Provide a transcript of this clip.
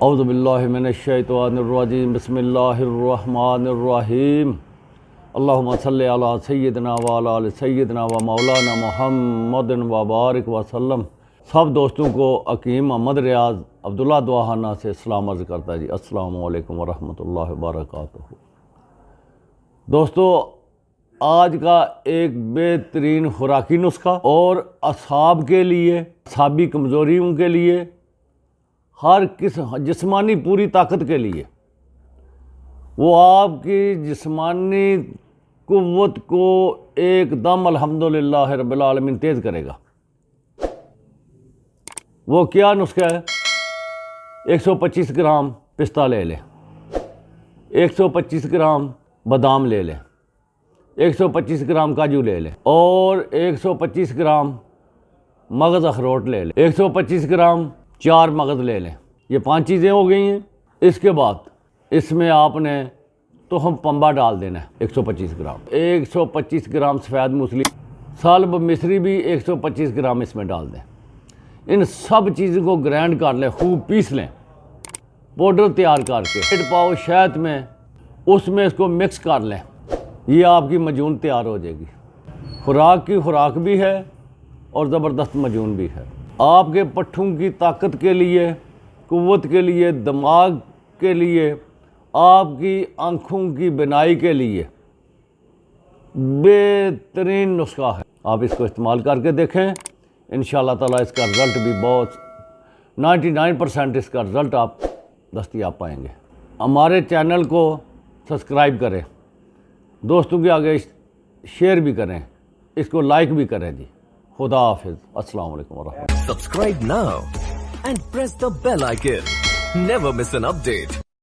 اعوذ باللہ من الشیطان الرجیم بسم اللہ الرحمن الرحیم اللہم صلی علی سیدنا و علی آل سیدنا و مولانا محمد و بارک وسلم۔ سب دوستوں کو حکیم محمد ریاض عبداللہ دعاخانہ سے سلام عرض کرتا ہے جی، السلام علیکم ورحمۃ اللہ وبرکاتہ۔ دوستو، آج کا ایک بہترین خوراکی نسخہ اور اصحاب کے لیے، اصحابی کمزوریوں کے لیے، ہر جسمانی پوری طاقت کے لیے، وہ آپ کی جسمانی قوت کو ایک دم الحمدللہ رب العالمین تیز کرے گا۔ وہ کیا نسخہ ہے؟ 125 گرام پستہ لے لیں، 125 گرام بادام لے لیں، 125 گرام کاجو لے لیں اور 125 گرام مغز اخروٹ لے لیں، 125 گرام 4 مغز لے لیں۔ یہ 5 چیزیں ہو گئی ہیں۔ اس کے بعد اس میں آپ نے تخم پنبہ ڈال دینا ہے 125 گرام، 125 گرام سفید موسلی، سالب مصری بھی 125 گرام اس میں ڈال دیں۔ ان سب چیزوں کو گرائنڈ کر لیں، خوب پیس لیں، پاؤڈر تیار کر کے 1 پاؤ شہد میں اس میں اس کو مکس کر لیں۔ یہ آپ کی مجون تیار ہو جائے گی۔ خوراک کی خوراک بھی ہے اور زبردست مجون بھی ہے۔ آپ کے پٹھوں کی طاقت کے لیے، قوت کے لیے، دماغ کے لیے، آپ کی آنکھوں کی بینائی کے لیے بہترین نسخہ ہے۔ آپ اس کو استعمال کر کے دیکھیں، انشاءاللہ تعالیٰ اس کا رزلٹ بھی بہت 99% اس کا رزلٹ آپ دستیاب پائیں گے۔ ہمارے چینل کو سبسکرائب کریں، دوستوں کے آگے شیئر بھی کریں، اس کو لائک بھی کریں جی۔ خدا حافظ، السلام علیکم ورحمۃ اللہ۔ Subscribe now and press the bell icon. Never miss an update.